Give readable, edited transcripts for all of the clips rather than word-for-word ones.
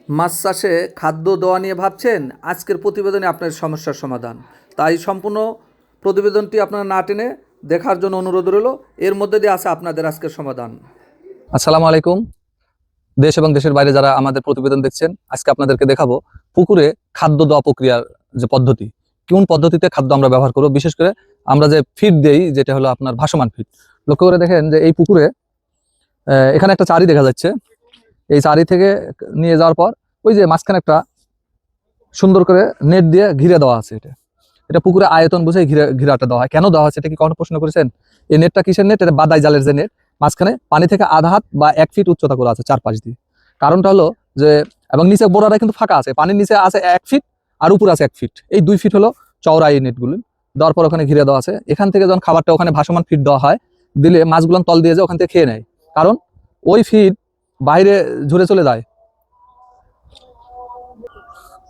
মাছ চাষে খাদ্য দেওয়া নিয়ে ভাবছেন? আজকের প্রতিবেদনে আপনার সমস্যার সমাধান। তাই সম্পূর্ণ প্রতিবেদনটি আপনারা না টেনে দেখার জন্য অনুরোধ রইল। এর মধ্যে দিয়ে আছে আপনাদের আজকের সমাধান। আসসালামু আলাইকুম। দেশ এবং দেশের বাইরে যারা আমাদের প্রতিবেদন দেখছেন, আজকে আপনাদেরকে দেখাবো পুকুরে খাদ্য দেওয়া প্রক্রিয়ার যে পদ্ধতি, কোন পদ্ধতিতে খাদ্য আমরা ব্যবহার করব। বিশেষ করে আমরা যে ফিড দেই, যেটা হলো আপনার ভাসমান ফিড। লক্ষ্য করে দেখেন যে এই পুকুরে এখানে একটা চারি দেখা যাচ্ছে। এই চারি থেকে নিয়ে যাওয়ার পর ওই যে মাঝখানে একটা সুন্দর করে নেট দিয়ে ঘিরে দেওয়া আছে। এটা এটা পুকুরে আয়তন বুঝে ঘিরাটা দেওয়া হয়। কেন দেওয়া হচ্ছে এটা কি কখনো প্রশ্ন করেছেন? এই নেটটা কিসের নেট? এটা বাদাই জালের যে নেট, মাঝখানে পানি থেকে আধা হাত বা 1 ফিট উচ্চতা করে আছে চারপাশ দিয়ে। কারণটা হলো যে, এবং নিচে বোড়াটা কিন্তু ফাঁকা আছে, পানির নিচে আছে 1 ফিট আর উপরে আছে 1 ফিট, এই 2 ফিট হলো চওড়া এই নেটগুলো। দেওয়ার পর ওখানে ঘিরে দেওয়া আছে। এখান থেকে যখন খাবারটা ওখানে ভাসমান ফিড দেওয়া হয়, দিলে মাছগুলো তল দিয়ে যায়, ওখান থেকে খেয়ে নেয়। কারণ ওই ফিড বাইরে ঝরে চলে যায়।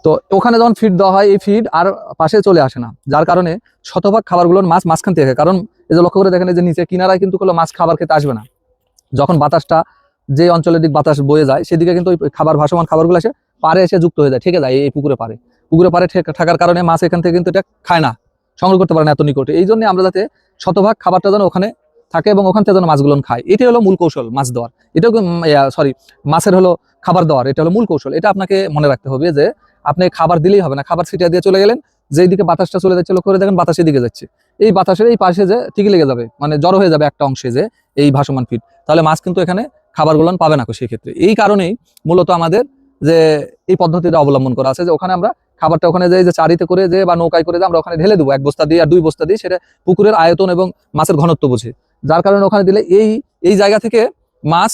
তো ওখানে যখন ফিড দেওয়া হয়, এই ফিড আর পাশে চলে আসে না, যার কারণে শতভাগ খাবারগুলোর মাছ মাঝখান থেকে খায়। কারণ এই যে লক্ষ্য করে দেখেন, যে নিচে কিনারায় কিন্তু কোনো মাছ খাবার খেতে আসবে না। যখন বাতাসটা যে অঞ্চলের দিক বাতাস বয়ে যায়, সেদিকে কিন্তু ওই খাবার, ভাসমান খাবারগুলো এসে পারে এসে যুক্ত হয়ে যায়, ঠেকে যায় এই পুকুরে পারে। পুকুরে পারে থাকার কারণে মাছ এখান থেকে কিন্তু এটা খায় না, সংগ্রহ করতে পারে না এত নিকটে। এই জন্য আমরা যাতে শতভাগ খাবারটা যেন ওখানে থাকে এবং ওখান থেকে যেন মাছগুলো খায়, এটাই হলো মূল কৌশল মাছ দেওয়ার। এটাও সরি, মাছের হলো খাবার দেওয়ার, এটা হলো মূল কৌশল। এটা আপনাকে মনে রাখতে হবে যে আপনি খাবার দিলেই হবে না, খাবার ছিটিয়ে দিয়ে চলে গেলেন, যেই দিকে বাতাসটা চলে যাচ্ছে, লক্ষ্য করে দেখেন বাতাসের দিকে যাচ্ছে, এই বাতাসের এই পাশে যে ঠিকই লেগে যাবে, মানে জড়ো হয়ে যাবে একটা অংশে যে এই ভাসমান ফিড, তাহলে মাছ কিন্তু এখানে খাবারগুলো পাবে না। সেই ক্ষেত্রে এই কারণেই মূলত আমাদের যে এই পদ্ধতিটা অবলম্বন করা আছে, যে ওখানে আমরা খাবারটা ওখানে যে চারিতে করে যে বা নৌকায় করে যে আমরা ওখানে ঢেলে দেবো, 1 বস্তা দিয়ে আর 2 বস্তা দিয়ে, সেটা পুকুরের আয়তন এবং মাছের ঘনত্ব বুঝে। যার কারণে ওখানে দিলে এই এই জায়গা থেকে মাছ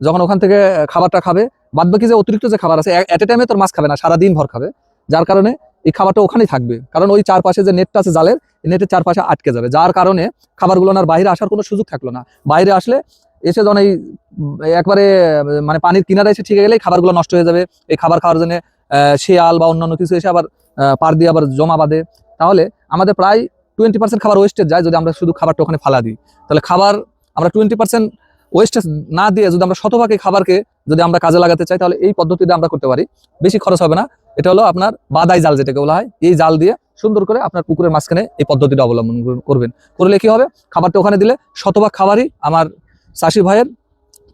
যখন ওখান থেকে খাবারটা খাবে, বাদ বাকি যে অতিরিক্ত যে খাবার আছে এট এ টাইমে তোর মাছ খাবে না, সারাদিন ভর খাবে। যার কারণে এই খাবারটা ওখানেই থাকবে, কারণ ওই চারপাশে যে নেটটা আছে জালের, নেটের চারপাশে আটকে যাবে। যার কারণে খাবারগুলো আর বাইরে আসার কোনো সুযোগ থাকলো না। বাইরে আসলে এসে যখন এই একবারে মানে পানির কিনারে এসে ঠিক গেলেই খাবারগুলো নষ্ট হয়ে যাবে। এই খাবার খাওয়ার জন্য শিয়াল বা অন্যান্য কিছু এসে আবার পার দিয়ে আবার জমা বাঁধে। তাহলে আমাদের প্রায় 20% খাবার ওয়েস্টেজ যায় যদি আমরা শুধু খাবারটা ওখানে ফালা দিই। তাহলে খাবার আমরা 20% ওয়েস্টেজ না দিয়ে যদি আমরা শতভাগ এই খাবারকে যদি আমরা কাজে লাগাতে চাই, তাহলে এই পদ্ধতিটা আমরা করতে পারি। বেশি খরচ হবে না। এটা হলো আপনার বাদাই জাল, যেটাকে বলা হয়। এই জাল দিয়ে সুন্দর করে আপনার পুকুরের মাঝখানে এই পদ্ধতিটা অবলম্বন করবেন। করলে কি হবে, খাবারটা ওখানে দিলে শতভাগ খাবারই আমার চাষি ভাইয়ের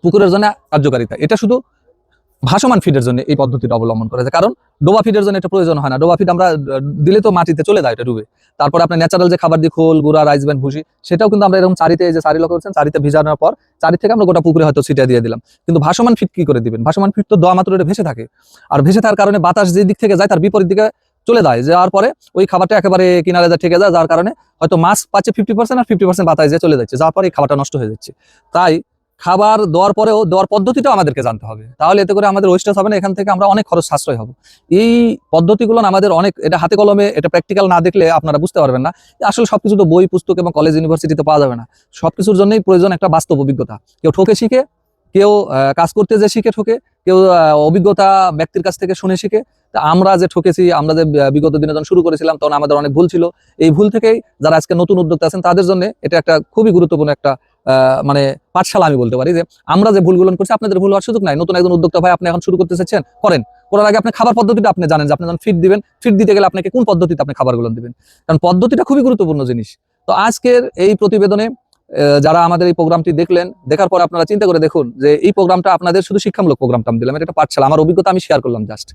পুকুরের জন্য কার্যকারিতা। এটা শুধু ভাসমান ফিডের জন্য এই পদ্ধতিটা অবলম্বন করা যায়, কারণ ডোবা ফিডের জন্য এটা প্রয়োজন হয় না। ডোবা ফিড আমরা দিলে তো মাটিতে চলে যায়, এটা ডুবে। তারপরে আপনার ন্যাচারাল যে খাবার দিয়ে খোল, গুঁড়া, রাইস ব্যান, ভুসি, সেটাও কিন্তু আমরা এরকম চারিতে, যে চারি লক্ষ্য করছেন, চারিতে ভিজানোর পর চারি থেকে আমরা গোটা পুকুরে হয়তো ছিটিয়ে দিয়ে দিলাম। কিন্তু ভাসমান ফিড কি করে দিবেন? ভাসমান ফিড তো দেওয়া মাত্র এটা ভেসে থাকে, আর ভেসে থাকার কারণে বাতাস যে দিক থেকে যায় তার বিপরীত দিকে চলে যায়, যাওয়ার পরে ওই খাবারটা একেবারে কিনারে যা ঠেকে যায়, যার কারণে হয়তো মাছ পাচ্ছে 50% আর 50% বাতাস যে চলে যাচ্ছে, যাওয়ার পরে এই খাবারটা নষ্ট হয়ে যাচ্ছে। তাই খাবার দেওয়ার পরেও দেওয়ার পদ্ধতিটাও আমাদেরকে জানতে হবে, তাহলে এতে করে আমাদের ওয়েস্টেজ হবে না, এখান থেকে আমরা অনেক খরচ সাশ্রয় হবো। এই পদ্ধতিগুলো আমাদের অনেক, এটা হাতে কলমে, এটা প্র্যাকটিক্যাল না দেখলে আপনারা বুঝতে পারবেন না। আসলে সবকিছু তো বই পুস্তক এবং কলেজ ইউনিভার্সিটিতে পাওয়া যাবে না। সবকিছুর জন্যই প্রয়োজন একটা বাস্তব অভিজ্ঞতা। কেউ ঠকে শিখে, কেউ কাজ করতে যে শিখে ঠকে, কেউ অভিজ্ঞতা ব্যক্তির কাছ থেকে শুনে শিখে। তা আমরা যে ঠকেছি, আমরা যে বিগত দিনে যখন শুরু করেছিলাম তখন আমাদের অনেক ভুল ছিল। এই ভুল থেকেই যারা আজকে নতুন উদ্যোক্তা আছেন তাদের জন্য এটা একটা খুবই গুরুত্বপূর্ণ একটা মানে পাঠশালা আমি বলতে পারি, যে আমরা যে ভুলগুলো করছি আপনাদের ভুল হওয়ার সুযোগ নাই। নতুন একজন উদ্যোক্তা ভাই আপনি এখন শুরু করতে চাচ্ছেন, করেন। করার আগে আপনি খাবার পদ্ধতিটা আপনি জানেন, যে আপনি যখন ফিড দিবেন, ফিড দিতে গেলে আপনাকে কোন পদ্ধতিতে আপনি খাবারগুলো দিবেন, কারণ পদ্ধতিটা খুবই গুরুত্বপূর্ণ জিনিস। তো আজকের এই প্রতিবেদনে যারা আমাদের এই প্রোগ্রামটি দেখলেন, দেখার পর আপনারা চিন্তা করে দেখুন যে এই প্রোগ্রামটা আপনাদের শুধু শিক্ষামূলক প্রোগ্রামটা আমি দিলাম, এটা একটা পাঠশালা, আমার অভিজ্ঞতা আমি শেয়ার করলাম জাস্ট।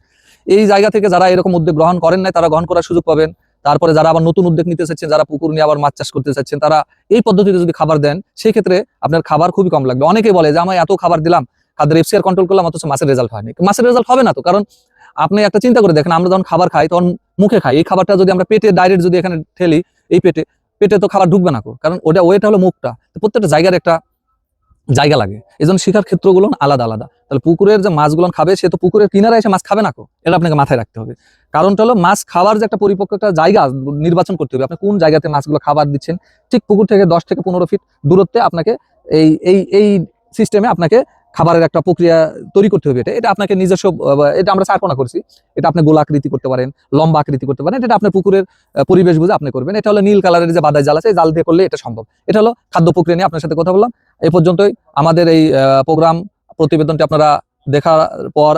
এই জায়গা থেকে যারা এরকম উদ্যোগ গ্রহণ করেন নাই তারা গ্রহণ করার সুযোগ পাবেন। তারপরে যারা আবার নতুন উদ্যোগ নিতে চাচ্ছেন, যারা পুকুর নিয়ে আবার মাছ চাষ করতে চাচ্ছেন, তারা এই পদ্ধতিতে যদি খাবার দেন, সেই ক্ষেত্রে আপনার খাবার খুবই কম লাগবে। অনেকে বলে যে আমি এত খাবার দিলাম, খাদ্যের এফসিআর কন্ট্রোল করলাম, অথচ মাছের রেজাল্ট হয়নি। মাছের রেজাল্ট হবে না তো, কারণ আপনি একটা চিন্তা করে দেখেন, আমরা যখন খাবার খাই তখন মুখে খাই, এই খাবারটা যদি আমরা পেটে ডাইরেক্ট যদি এখানে ঠেলি, এই পেটে পেটে তো খাবার ঢুকবে না, কারণ ওটা ওয়েট হলো মুখটা। প্রত্যেকটা জায়গার একটা জায়গা লাগে, এই জন্য শিকার ক্ষেত্রগুলো আলাদা আলাদা। তাহলে পুকুরের যে মাছগুলো খাবে, সে তো পুকুরের কিনারে এসে মাছ খাবে না, এটা আপনাকে মাথায় রাখতে হবে। কারণটা হলো মাছ খাওয়ার যে একটা পরিপক্ক একটা জায়গা নির্বাচন করতে হবে, আপনি কোন জায়গাতে মাছগুলো খাবার দিচ্ছেন। ঠিক পুকুর থেকে 10 থেকে 15 ফিট দূরত্বে আপনাকে এই এই এই সিস্টেমে আপনাকে খাবারের একটা প্রক্রিয়া তৈরি করতে হবে। এটা এটা আপনাকে নিজস্ব, এটা আমরা চারকোনা করছি, এটা আপনি গোলাকৃতি করতে পারেন, লম্বা আকৃতি করতে পারেন, এটা আপনার পুকুরের পরিবেশ বুঝে আপনি করবেন। এটা হলো নীল কালারের যে বাদাই জাল আছে, এই জাল দিয়ে করলে এটা সম্ভব। এটা হলো খাদ্য প্রক্রিয়া নিয়ে আপনার সাথে কথা বললাম। এই পর্যন্তই আমাদের এই প্রোগ্রাম প্রতিবেদনটি আপনারা দেখার পর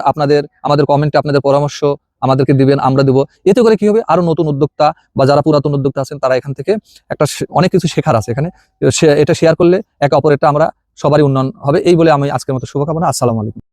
আমাদের কমেন্টে আপনাদের পরামর্শ আমাদেরকে দিবেন, আমরা দেবো। এতে করে কি হবে, আরো নতুন উদ্যোক্তা বা যারা পুরাতন উদ্যোক্তা আছেন তারা এখান থেকে অনেক কিছু শেখার আছে এখানে। এটা শেয়ার করলে একে অপরেরটা আমরা সবারই উন্নয়ন হবে। এই বলে আমি আজকের মতো শুভকামনা। আসসালামু আলাইকুম।